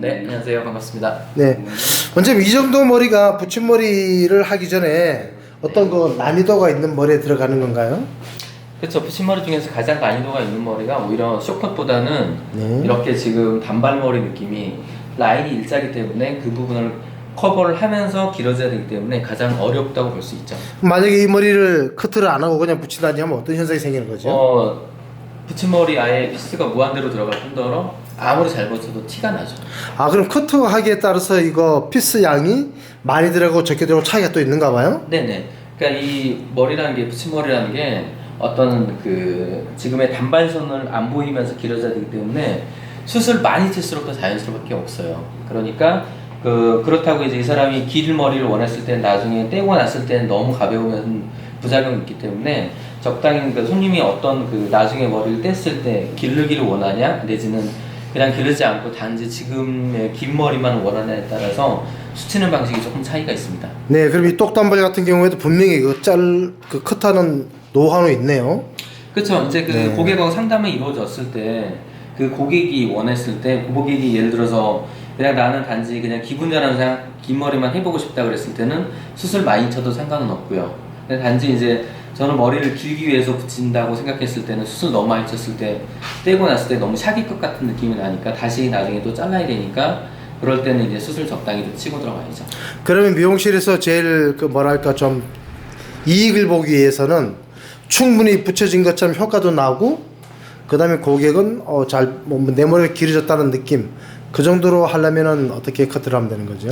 네, 안녕하세요. 반갑습니다. 네. 원장님, 이 정도 머리가 붙임머리를 하기 전에 어떤 그 난이도가 있는 머리에 들어가는 건가요? 그렇죠. 붙임머리 중에서 가장 난이도가 있는 머리가 오히려 쇼컷보다는 네. 이렇게 지금 단발머리 느낌이 라인이 일자기 때문에 그 부분을 커버를 하면서 길어져야 되기 때문에 가장 어렵다고 볼 수 있죠. 만약에 이 머리를 커트를 안 하고 그냥 붙이다니 하면 어떤 현상이 생기는 거죠? 붙임머리 아예 피스가 무한대로 들어갈 뿐더러 아무리 잘 붙여도 티가 나죠. 아, 그럼 커트하기에 따라서 이거 피스 양이 많이 들어가고 적게 들어가고 차이가 또 있는가 봐요? 네네. 그러니까 이 머리라는 게 붙임머리라는 게 어떤 그 지금의 단발선을 안 보이면서 길어져야 되기 때문에 숱을 많이 칠수록 더 자연스러울 밖에 없어요. 그러니까 그렇다고 이제 이 사람이 길 머리를 원했을 때 나중에 떼고 났을 때는 너무 가벼우면 부작용이 있기 때문에 적당히 그 손님이 어떤 그 나중에 머리를 뗐을 때 기르기를 원하냐 내지는 그냥 기르지 않고 단지 지금의 긴 머리만 원하냐에 따라서 수치는 방식이 조금 차이가 있습니다. 네, 그럼 이 똑단발 같은 경우에도 분명히 그 커트하는 노하우 있네요. 그렇죠. 이제 그 네. 고객하고 상담이 이루어졌을 때 그 고객이 원했을 때 그 고객이 예를 들어서 그냥 나는 단지 그냥 기분 전환상 긴 머리만 해보고 싶다 그랬을 때는 수술 많이 쳐도 상관은 없고요. 근데 단지 이제 저는 머리를 길기 위해서 붙인다고 생각했을 때는 수술 너무 많이 쳤을 때 떼고 났을 때 너무 샤기컷 같은 느낌이 나니까 다시 나중에 또 잘라야 되니까 그럴 때는 이제 수술 적당히 좀 치고 들어가야죠. 그러면 미용실에서 제일 그 뭐랄까 좀 이익을 보기 위해서는 충분히 붙여진 것처럼 효과도 나고 그 다음에 고객은 내 머리가 길어졌다는 느낌 그 정도로 하려면은 어떻게 커트를 하면 되는 거죠?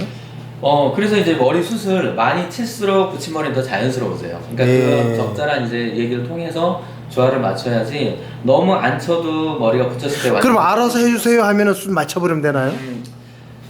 그래서 이제 머리 숱을 많이 칠수록 붙임머리는 더 자연스러워져요. 그러니까 네. 그런 적절한 이제 얘기를 통해서 조화를 맞춰야지 너무 안 쳐도 머리가 붙였을 때 그럼 알아서 해주세요 하면은 술 맞춰버리면 되나요?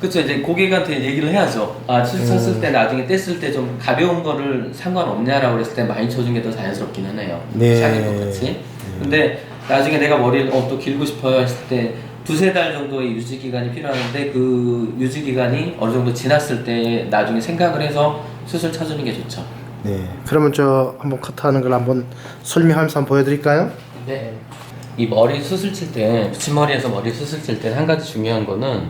그렇죠. 이제 고객한테 얘기를 해야죠. 칠 쳤을 때 나중에 뗐을 때 좀 가벼운 거를 상관없냐라고 그랬을 때 많이 쳐준 게 더 자연스럽기는 해요. 네. 샤넬 것 같이. 근데 나중에 내가 머리를 또 길고 싶어요 했을 때 두세 달 정도의 유지 기간이 필요하는데 그 유지 기간이 어느 정도 지났을 때 나중에 생각을 해서 수술 쳐주는 게 좋죠. 네. 그러면 저 한번 커트하는 걸 한번 설명하면서 한번 보여드릴까요? 네. 이 머리 수술 칠 때, 붙임머리에서 머리 수술 칠 때 한 가지 중요한 거는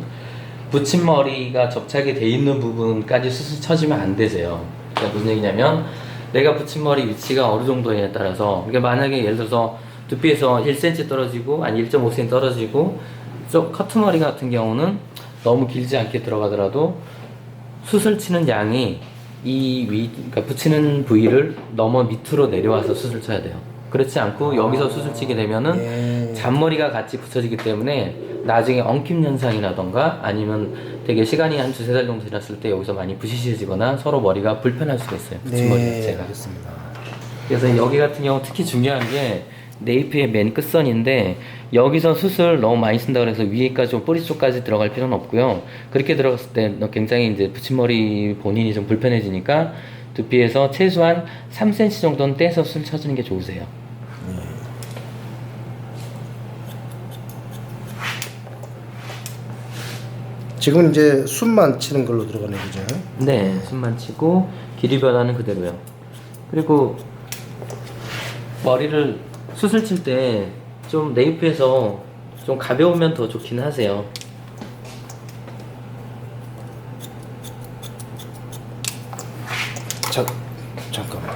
붙임머리가 접착이 돼 있는 부분까지 수술 쳐주면 안 되세요. 그러니까 무슨 얘기냐면 내가 붙임머리 위치가 어느 정도에 따라서 그러니까 만약에 예를 들어서 두피에서 1cm 떨어지고 아니 1.5cm 떨어지고 커트머리 같은 경우는 너무 길지 않게 들어가더라도 수술 치는 양이 그러니까 붙이는 부위를 너무 밑으로 내려와서 수술 쳐야 돼요. 그렇지 않고 여기서 수술 치게 되면은 잔머리가 같이 붙여지기 때문에 나중에 엉킴 현상이라던가 아니면 되게 시간이 한 두세 달 정도 지났을 때 여기서 많이 부시시해지거나 서로 머리가 불편할 수가 있어요. 붙임머리 자체가. 알겠습니다. 그래서 여기 같은 경우 특히 중요한 게 네이프의 맨 끝선인데 여기서 수술 너무 많이 쓴다 그래서 위에까지 좀 뿌리 쪽까지 들어갈 필요는 없고요. 그렇게 들어갔을 때 굉장히 이제 붙임머리 본인이 좀 불편해지니까 두피에서 최소한 3cm 정도는 떼서 수술 쳐주는 게 좋으세요. 지금 이제 숨만 치는 걸로 들어가는 거죠? 네, 숨만 치고 길이 변화는 그대로요. 그리고 머리를 수술 칠 때 좀 네이프에서 좀 가벼우면 더 좋긴 하세요. 잠깐만.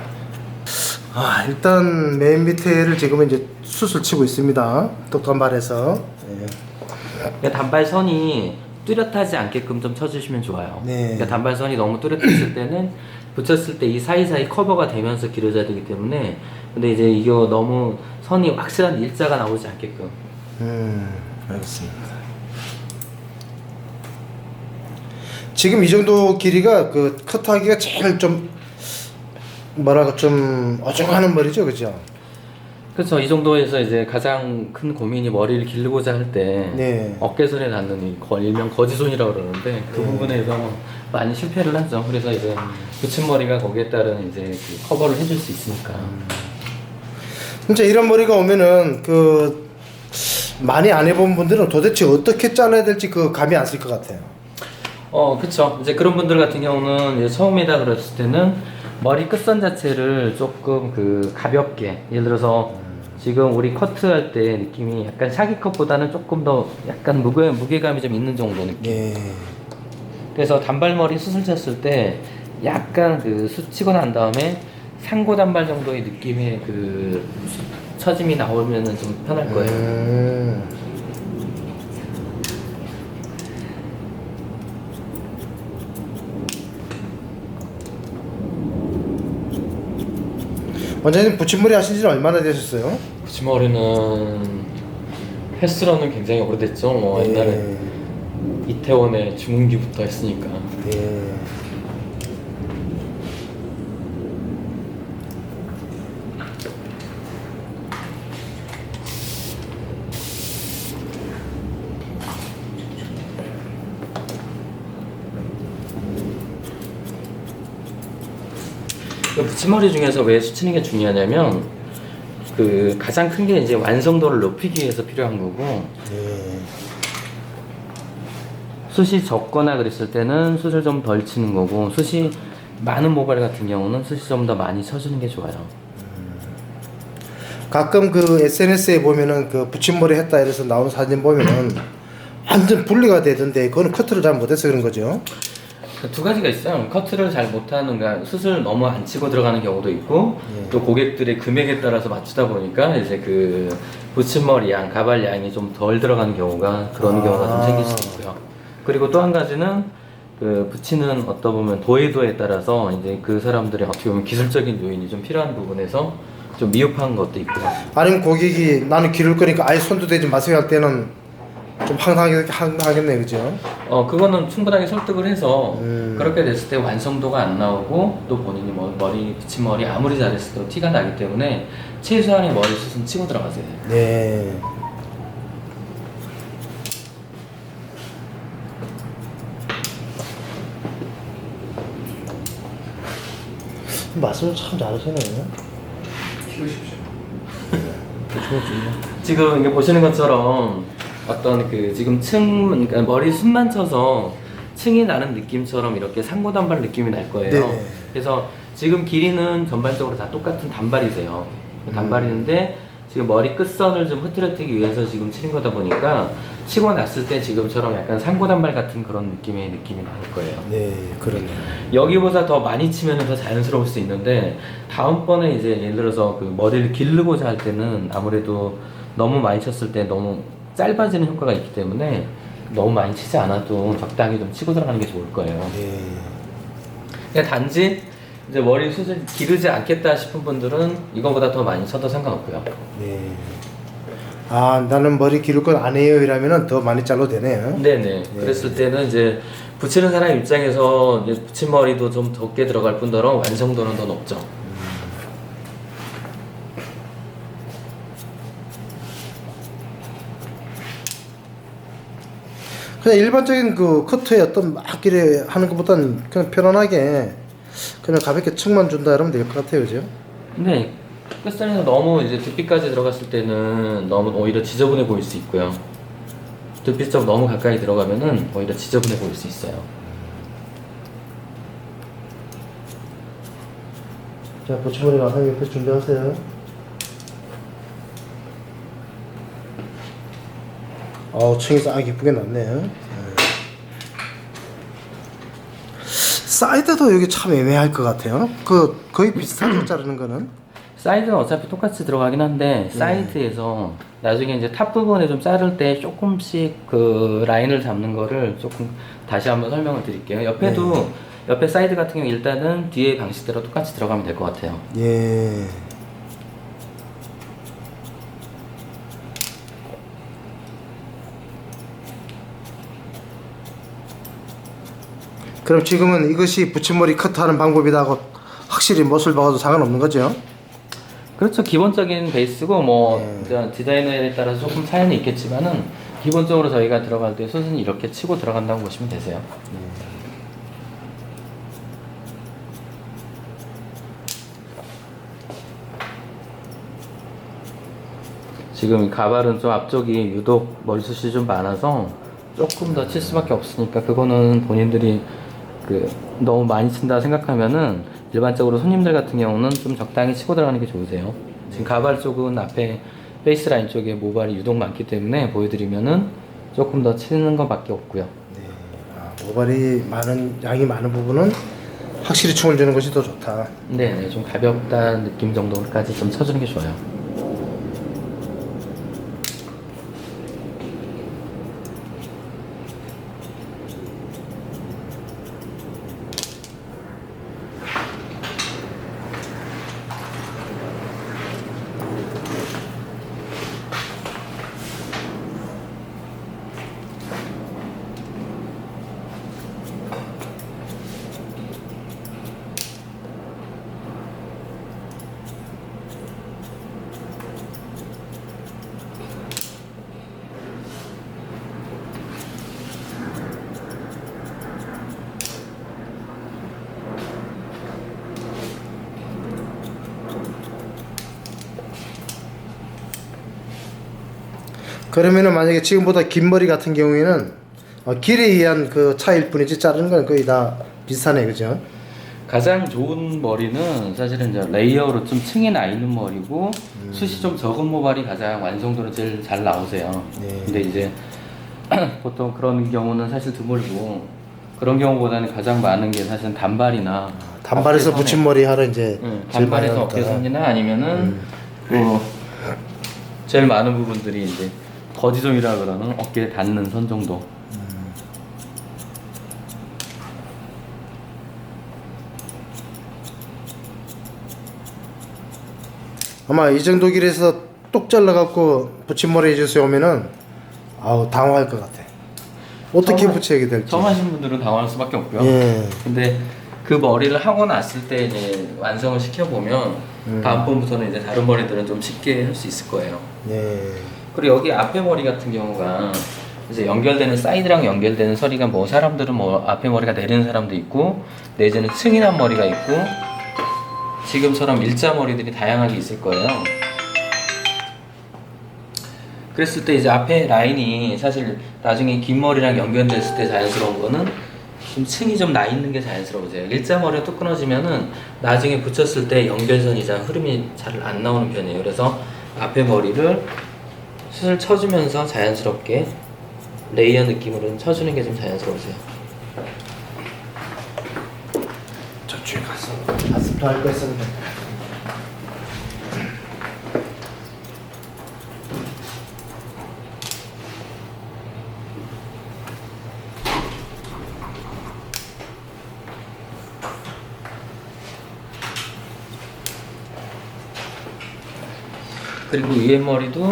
일단 맨 밑에를 지금 이제 수술 치고 있습니다. 똑단발에서. 네. 그러니까 단발선이 뚜렷하지 않게끔 좀 쳐주시면 좋아요. 네. 그러니까 단발선이 너무 뚜렷했을 때는 붙였을 때 이 사이사이 커버가 되면서 길어져야 되기 때문에 근데 이제 이거 너무 선이 확실한 일자가 나오지 않게끔. 알겠습니다. 지금 이 정도 길이가 그 커트하기가 제일 좀 뭐랄까 좀 어중하는 머리죠, 그죠? 그렇죠. 이 정도에서 이제 가장 큰 고민이 머리를 기르고자 할 때 네. 어깨선에 닿는 이 일명 거지손이라고 그러는데 그 부분에서 많이 실패를 하죠. 그래서 이제 붙임머리가 거기에 따른 이제 그 커버를 해줄 수 있으니까. 진짜 이런 머리가 오면은 많이 안 해본 분들은 도대체 어떻게 잘라야 될지 감이 안 쓸 것 같아요. 그쵸. 이제 그런 분들 같은 경우는 이제 처음이다 그랬을 때는 머리 끝선 자체를 조금 가볍게 예를 들어서 지금 우리 커트할 때 느낌이 약간 샤기 컷보다는 조금 더 약간 무게감이 좀 있는 정도 느낌. 예. 그래서 단발머리 수술 쳤을 때 약간 그 치고 난 다음에 상고 단발 정도의 느낌의 그 처짐이 나오면은 좀 편할 거예요. 원장님 붙임머리 하신 지는 얼마나 되셨어요? 붙임머리는 횟수로는 굉장히 오래됐죠. 뭐 옛날에 이태원의 주문기부터 했으니까. 예. 그 붙임머리 중에서 왜 수치는 게 중요하냐면 그 가장 큰 게 이제 완성도를 높이기 위해서 필요한 거고 예. 숱이 적거나 그랬을 때는 숱을 좀 덜 치는 거고 숱이 많은 모발 같은 경우는 숱이 좀 더 많이 쳐주는 게 좋아요. 가끔 그 SNS에 보면은 그 붙임머리 했다 이래서 나오는 사진 보면은 완전 분리가 되던데 그거는 커트를 잘 못해서 그런 거죠. 두 가지가 있어요. 커트를 잘 못하는, 그러니까 숱을 너무 안 치고 들어가는 경우도 있고, 또 고객들의 금액에 따라서 맞추다 보니까 이제 그 붙임머리 양, 가발 양이 좀 덜 들어가는 경우가 그런 경우가 좀 생길 수 있고요. 그리고 또 한 가지는 그 붙이는 어떤 보면 도해도에 따라서 이제 그 사람들의 어떻게 보면 기술적인 요인이 좀 필요한 부분에서 좀 미흡한 것도 있고요. 아니면 고객이 나는 기를 거니까 아예 손도 대지 마세요 할 때는 좀 황당하겠네, 그죠? 그거는 충분하게 설득을 해서 그렇게 됐을 때 완성도가 안 나오고 또 본인이 머리, 붙임머리 아무리 잘했어도 티가 나기 때문에 최소한의 머리숱은 치고 들어가세요. 네. 말씀을 참 잘하시네요. 키우십시오. 지금 이게 보시는 것처럼 어떤 그 지금 그러니까 머리숱만 쳐서 층이 나는 느낌처럼 이렇게 상고 단발 느낌이 날 거예요. 네. 그래서 지금 길이는 전반적으로 다 똑같은 단발이세요. 단발인데 지금 머리 끝선을 좀 흐트러뜨리기 위해서 지금 치는 거다 보니까 치고 났을 때 지금처럼 약간 상고 단발 같은 그런 느낌이 나올 거예요. 네, 그러네요. 여기보다 더 많이 치면 더 자연스러울 수 있는데 다음번에 이제 예를 들어서 그 머리를 기르고자 할 때는 아무래도 너무 많이 쳤을 때 너무 짧아지는 효과가 있기 때문에 너무 많이 치지 않아도 적당히 좀 치고 들어가는 게 좋을 거예요. 네. 그냥 단지 이제 머리 숱을 기르지 않겠다 싶은 분들은 이거보다 더 많이 쳐도 상관없고요. 네. 아, 나는 머리 기를 건 안 해요 이러면은 더 많이 잘라도 되네요. 네네. 그랬을 때는 이제 붙이는 사람 입장에서 이제 붙임머리도 좀 적게 들어갈 뿐더러 완성도는 더 높죠. 그냥 일반적인 그 커트의 어떤 막 이래 하는 것보다는 그냥 편안하게 그냥 가볍게 층만 준다 이러면 될 것 같아요, 그죠? 근데 끝선에서 너무 이제 두피까지 들어갔을 때는 너무 오히려 지저분해 보일 수 있고요. 두피 쪽 너무 가까이 들어가면은 오히려 지저분해 보일 수 있어요. 자, 붙임머리 와서 옆에 준비하세요. 층이 싹 이쁘게 났네요. 사이드도 여기 참 애매할 것 같아요. 그 거의 비슷하게 자르는 거는. 사이드는 어차피 똑같이 들어가긴 한데 사이드에서 나중에 이제 탑 부분에 좀 자를 때 조금씩 그 라인을 잡는 거를 조금 다시 한번 설명을 드릴게요. 옆에도 옆에 사이드 같은 경우 일단은 뒤에 방식대로 똑같이 들어가면 될 것 같아요. 예. 그럼 지금은 이것이 붙임머리 커트하는 방법이라고 확실히 멋을 박아도 상관없는 거죠? 그렇죠. 기본적인 베이스고 뭐 디자이너에 따라서 조금 차이는 있겠지만은 기본적으로 저희가 들어갈 때 숱은 이렇게 치고 들어간다고 보시면 되세요. 지금 가발은 좀 앞쪽이 유독 머리숱이 좀 많아서 조금 더 칠 수밖에 없으니까 그거는 본인들이 그 너무 많이 친다 생각하면은 일반적으로 손님들 같은 경우는 좀 적당히 치고 들어가는 게 좋으세요. 지금 가발 쪽은 앞에 페이스 라인 쪽에 모발이 유독 많기 때문에 보여드리면은 조금 더 치는 것밖에 없고요. 네. 모발이 양이 많은 부분은 확실히 춤을 주는 것이 더 좋다. 네네, 좀 가볍다는 느낌 정도까지 좀 쳐주는 게 좋아요. 그러면은 만약에 지금보다 긴 머리 같은 경우에는 길에 의한 그 차이일 뿐이지 자르는 건 거의 다 비슷하네, 그죠? 가장 좋은 머리는 사실은 이제 레이어로 좀 층이 나 있는 머리고 숱이 좀 적은 모발이 가장 완성도는 제일 잘 나오세요. 네. 근데 이제 보통 그런 경우는 사실 드물고 그런 경우보다는 가장 많은 게 사실은 단발이나 단발에서 어깨선에, 붙임머리 하러 이제 제일 많이 단발에서 하니까. 어깨선이나 아니면은 뭐 제일 많은 부분들이 이제 거지점이라 그러는 어깨에 닿는 선 정도. 아마 이 정도 길에서 뚝 잘라갖고 붙임머리 해주세요 오면은 당황할 것 같아. 어떻게 처음- 붙이게 될지. 처음 하시는 분들은 당황할 수밖에 없고요. 예. 근데 그 머리를 하고 났을 때 이제 완성을 시켜보면 다음번부터는 이제 다른 머리들은 좀 쉽게 할 수 있을 거예요. 네. 그리고 여기 앞에 머리 같은 경우가 이제 연결되는 사이드랑 연결되는 서리가 뭐 사람들은 뭐 앞에 머리가 내리는 사람도 있고 내지는 층이 난 머리가 있고 지금처럼 일자 머리들이 다양하게 있을 거예요. 그랬을 때 이제 앞에 라인이 사실 나중에 긴 머리랑 연결됐을 때 자연스러운 거는 좀 층이 좀 나 있는 게 자연스러우세요. 일자 머리가 또 끊어지면은 나중에 붙였을 때 연결선이 잘 흐름이 잘 안 나오는 편이에요. 그래서 앞에 머리를 수술 쳐주면서 자연스럽게 레이어 느낌으로 쳐주는 게 좀 자연스러우세요. 저쪽에 가서 가슴도 할 거 있었는데. 그리고 위에 머리도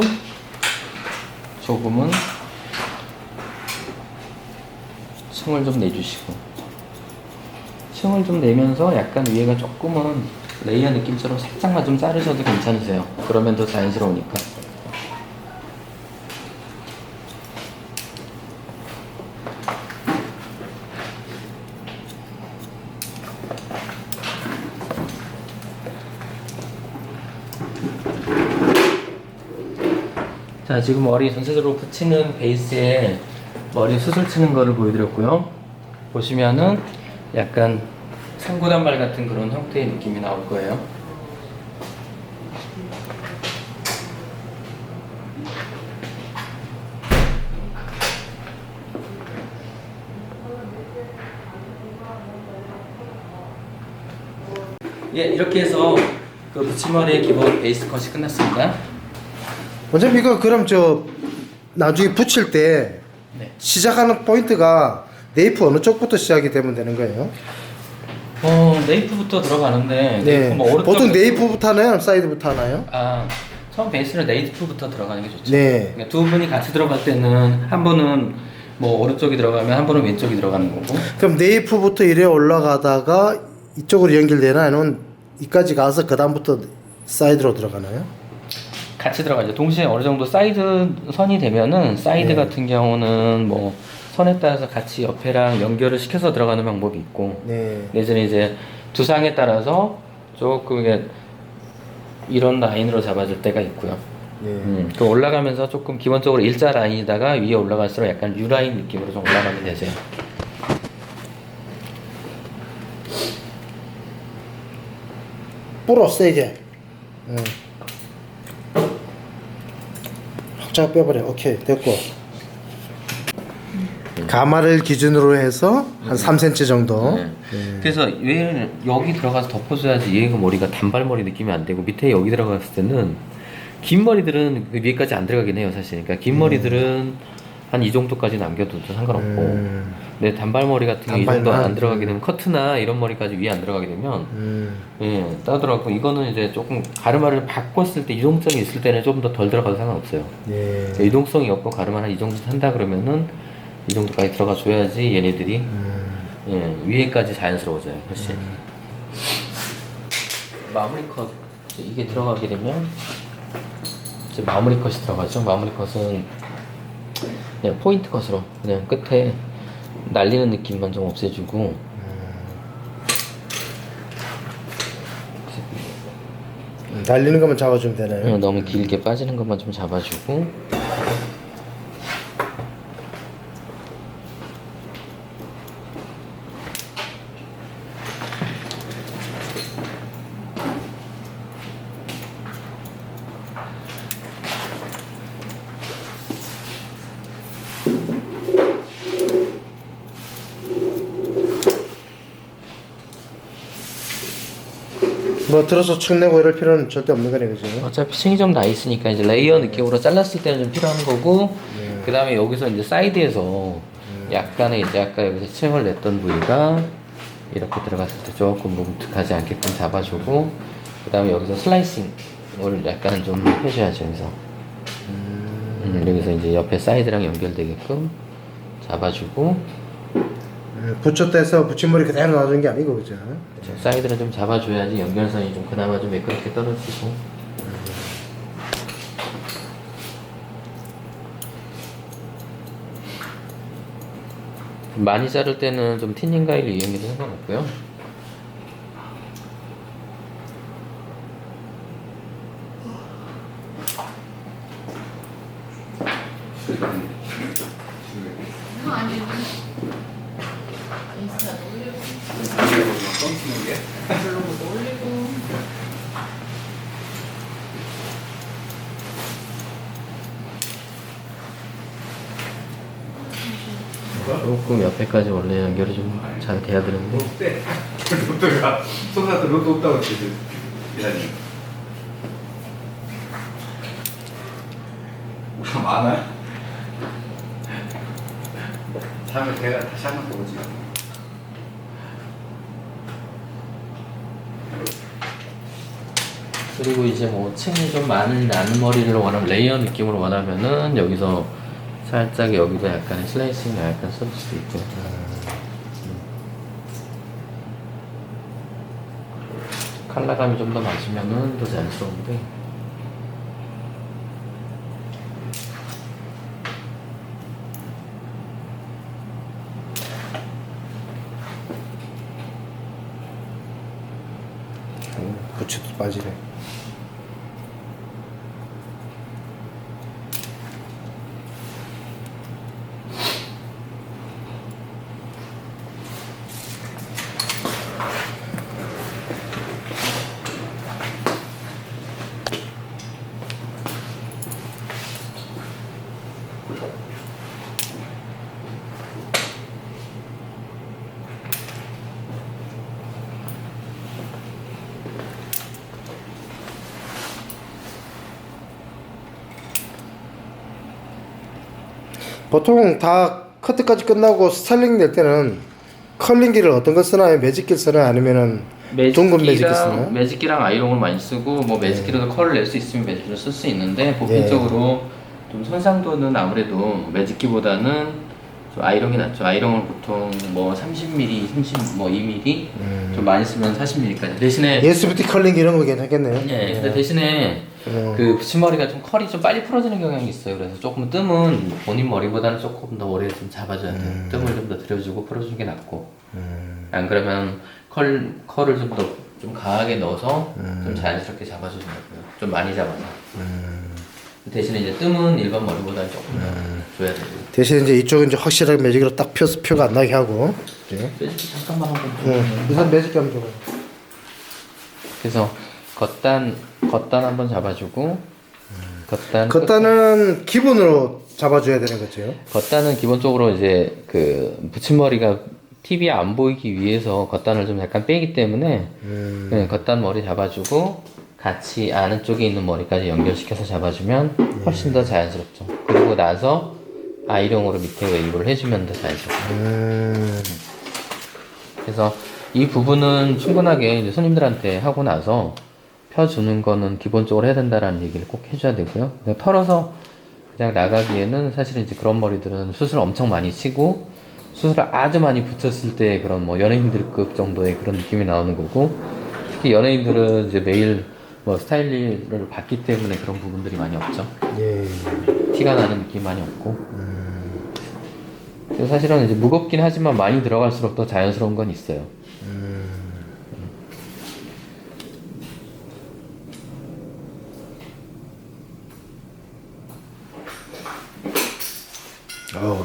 조금은 층을 좀 내주시고 층을 좀 내면서 약간 위에가 조금은 레이어 느낌처럼 살짝만 좀 자르셔도 괜찮으세요. 그러면 더 자연스러우니까. 자, 지금 머리 전체적으로 붙이는 베이스에 머리 수술 치는 거를 보여드렸고요. 보시면은 약간 상고단발 같은 그런 형태의 느낌이 나올 거예요. 예, 이렇게 해서 그 붙임머리의 기본 베이스 컷이 끝났습니다. 원장님 이거 그럼 나중에 붙일 때 네. 시작하는 포인트가 네이프 어느 쪽부터 시작이 되면 되는 거예요? 네이프부터 들어가는데 네. 네이프 뭐 오른쪽 보통 네이프부터 하나요? 사이드부터 하나요? 처음 베이스는 네이프부터 들어가는 게 좋죠. 네. 그러니까 두 분이 같이 들어갈 때는 한 분은 뭐 오른쪽이 들어가면 한 분은 왼쪽이 들어가는 거고. 그럼 네이프부터 이래 올라가다가 이쪽으로 연결되나 아니면 이까지 가서 그 다음부터 사이드로 들어가나요? 같이 들어가죠. 동시에 어느 정도 사이드 선이 되면은 사이드 네. 같은 경우는 뭐 선에 따라서 같이 옆에랑 연결을 시켜서 들어가는 방법이 있고 네. 내지는 이제 두상에 따라서 조금 이게 이런 라인으로 잡아줄 때가 있고요. 네. 그 올라가면서 조금 기본적으로 일자 라인이다가 위에 올라갈수록 약간 U 라인 느낌으로 좀 올라가게 되세요. 불어 세게. 네. 살짝 빼버려. 오케이 됐고. 가마를 기준으로 해서 한 3cm 정도. 네. 그래서 왜 여기 들어가서 덮어줘야지 얘가 머리가 단발머리 느낌이 안 되고 밑에 여기 들어갔을 때는 긴 머리들은 그 위에까지 안 들어가긴 해요 사실. 그러니까 긴 머리들은 한 이 정도까지 남겨둬도 상관없고 근데 단발머리 같은 게 이 정도 안 들어가게 되면 커트나 이런 머리까지 위에 안 들어가게 되면 예 따더라고. 이거는 이제 조금 가르마를 바꿨을 때 유동성이 있을 때는 조금 더 덜 들어가도 상관없어요. 예. 유동성이 없고 가르마 한 이 정도 산다 그러면은 이 정도까지 들어가 줘야지 얘네들이 예, 위에까지 자연스러워져요 훨씬. 마무리 컷 이게 들어가게 되면 이제 마무리 컷이 들어가죠. 마무리 컷은 그냥 포인트 컷으로 그냥 끝에 날리는 느낌만 좀 없애주고 날리는 것만 잡아주면 되나요? 너무 길게 빠지는 것만 좀 잡아주고 뭐 들어서 축 내고 이럴 필요는 절대 없는 거네, 그지? 어차피 층이 좀 나 있으니까 이제 레이어 느낌으로 잘랐을 때는 좀 필요한 거고 그 다음에 여기서 이제 사이드에서 약간의 이제 아까 여기서 층을 냈던 부위가 이렇게 들어갔을 때 조금 뭉툭하지 않게끔 잡아주고 그 다음에 여기서 슬라이싱을 약간 좀 해줘야죠 여기서 여기서 이제 옆에 사이드랑 연결되게끔 잡아주고 붙였다 붙임머리 그대로 놔두는 게 아니고, 그죠? 사이드를 좀 잡아줘야지 연결선이 좀 그나마 좀 매끄럽게 떨어지고 많이 자를 때는 좀 틴닝 가위를 이용해도 상관없고요. 조금 옆에까지 원래 연결이 좀 잘 돼야 되는데 로또가 손나서 로또 없다고 지금 기다리. 많아. 다음에 내가 다시 한번 보지. 그리고 이제 뭐 층이 좀 많은 머리를 원하면 레이어 느낌으로 원하면은 여기서 살짝 여기도 약간의 슬라이싱을 약간 써줄 수도 있고 컬러감이 좀 더 맞으면은 더 자연스러운데 붙여도 빠지네. 보통 다 커트까지 끝나고 스타일링 될 때는 컬링기를 어떤 걸 쓰나요? 매직기를 쓰나요? 아니면은 둥근 매직기 쓰나요? 매직기랑 아이롱을 많이 쓰고 뭐 매직기로도 컬을 낼 수 있으면 매직기로 쓸 수 있는데 보편적으로 좀 손상도는 아무래도 매직기보다는 좀 아이롱이 낫죠. 아이롱을 보통 뭐 30mm, 30, 뭐 2mm 좀 많이 쓰면 40mm까지. 대신에 예스뷰티 컬링기 이런 거 괜찮겠네요. 예, 근데 대신에 그 붙임머리가 좀 컬이 좀 빨리 풀어지는 경향이 있어요. 그래서 조금 뜸은 본인 머리보다는 조금 더 머리를 좀 잡아줘야 돼요. 뜸을 좀 더 들여주고 풀어주는 게 낫고. 안 그러면 컬을 좀 더 좀 강하게 넣어서 좀 자연스럽게 잡아주더라고요. 좀 많이 잡아서. 대신에 이제 뜸은 일반 머리보다는 조금 더 줘야 되고. 대신 이제 이쪽은 이제 확실하게 매직으로 딱 표가 안 나게 하고. 네. 매직기 잠깐만 한번 우선 매직기 한번 줘봐요. 그래서 겉단 한번 잡아주고 겉단은 기본으로 잡아줘야 되는 거죠. 겉단은 기본적으로 이제 그 붙임머리가 TV에 안 보이기 위해서 겉단을 좀 약간 빼기 때문에 네, 겉단 머리 잡아주고 같이 아는 쪽에 있는 머리까지 연결시켜서 잡아주면 훨씬 더 자연스럽죠. 그리고 나서 아이롱으로 밑에 웨이브를 해주면 더 자연스럽죠. 그래서 이 부분은 충분하게 이제 손님들한테 하고 나서 펴주는 거는 기본적으로 해야 된다라는 얘기를 꼭 해줘야 되고요. 그냥 털어서 그냥 나가기에는 사실은 이제 그런 머리들은 수술 엄청 많이 치고 수술을 아주 많이 붙였을 때 그런 뭐 연예인들급 정도의 그런 느낌이 나오는 거고, 특히 연예인들은 이제 매일 뭐 스타일리를 받기 때문에 그런 부분들이 많이 없죠. 예. 티가 나는 느낌 많이 없고. 그래서 사실은 이제 무겁긴 하지만 많이 들어갈수록 더 자연스러운 건 있어요.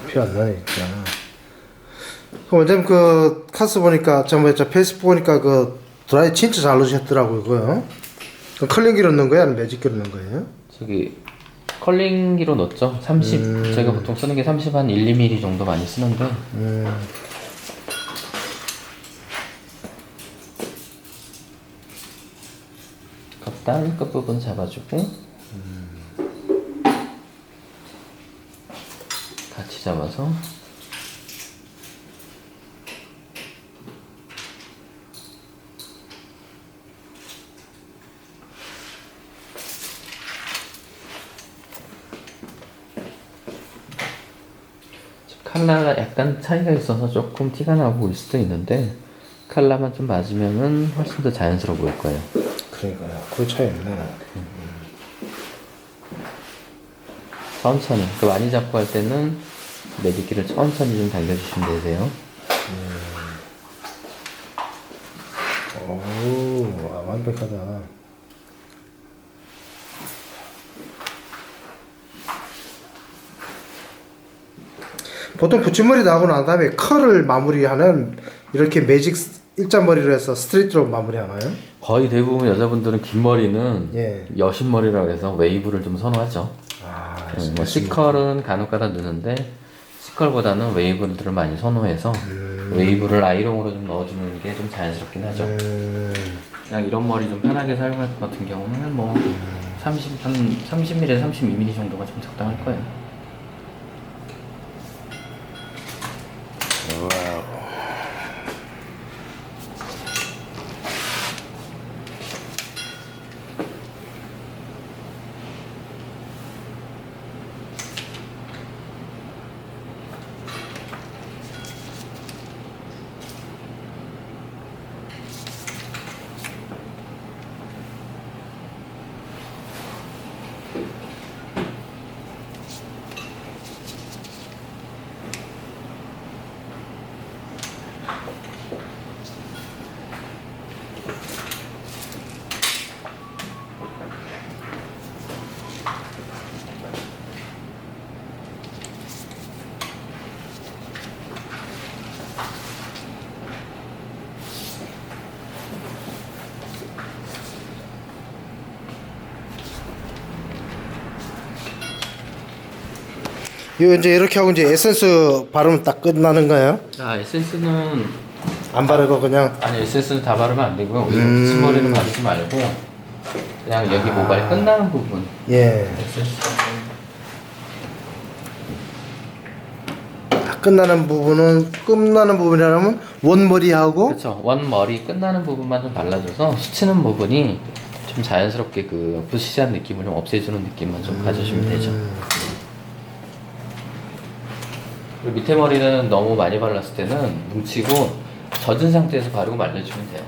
피 안 나네, 진짜. 그럼 원장님 그 카스 보니까 저 페이스북 보니까 그 드라이 진짜 잘 넣으셨더라고요, 그거요. 그 컬링기로 넣는 거예요, 아니면 매직기로 넣는 거예요? 저기 컬링기로 넣었죠. 30. 저희가 보통 쓰는 게 30 한 1, 2mm 정도 많이 쓰는데. 겉단 끝부분 잡아주고 같이 잡아서 컬러가 약간 차이가 있어서 조금 티가 나고 올 수도 있는데 컬러만 좀 맞으면은 훨씬 더 자연스러워 보일 거예요. 그러니까요. 그 차이 없네. 천천히. 그 많이 잡고 할 때는 매직기를 천천히 좀 당겨주시면 되세요. 오, 완벽하다. 보통 붙임머리 나오고 난 다음에 컬을 마무리하는 이렇게 매직 일자머리로 해서 스트레이트로 마무리하나요? 거의 대부분 여자분들은 긴 머리는 예. 여신머리라고 해서 웨이브를 좀 선호하죠. 아, 뭐 C컬은 간혹가다 넣는데 C컬보다는 웨이브들을 많이 선호해서 웨이브를 아이롱으로 좀 넣어주는 게 좀 자연스럽긴 하죠. 그냥 이런 머리 좀 편하게 사용할 것 같은 경우는 뭐 30mm에서 32mm 정도가 좀 적당할 거예요. 이거 이제 이렇게 하고 이제 에센스 바르면 딱 끝나는 거예요? 자, 에센스는 안 바르고 그냥 아니 에센스는 다 바르면 안 되고요. 붙임머리는 바르지 말고 그냥 여기 모발 끝나는 부분 예. 에센스. 끝나는 부분이라면 원머리하고 그렇죠. 원 머리 끝나는 부분만 좀 발라줘서 스치는 부분이 좀 자연스럽게 그 부시시한 느낌을 좀 없애주는 느낌만 좀 가져주면 되죠. 그리고 밑에 머리는 너무 많이 발랐을 때는 뭉치고 젖은 상태에서 바르고 말려주면 돼요.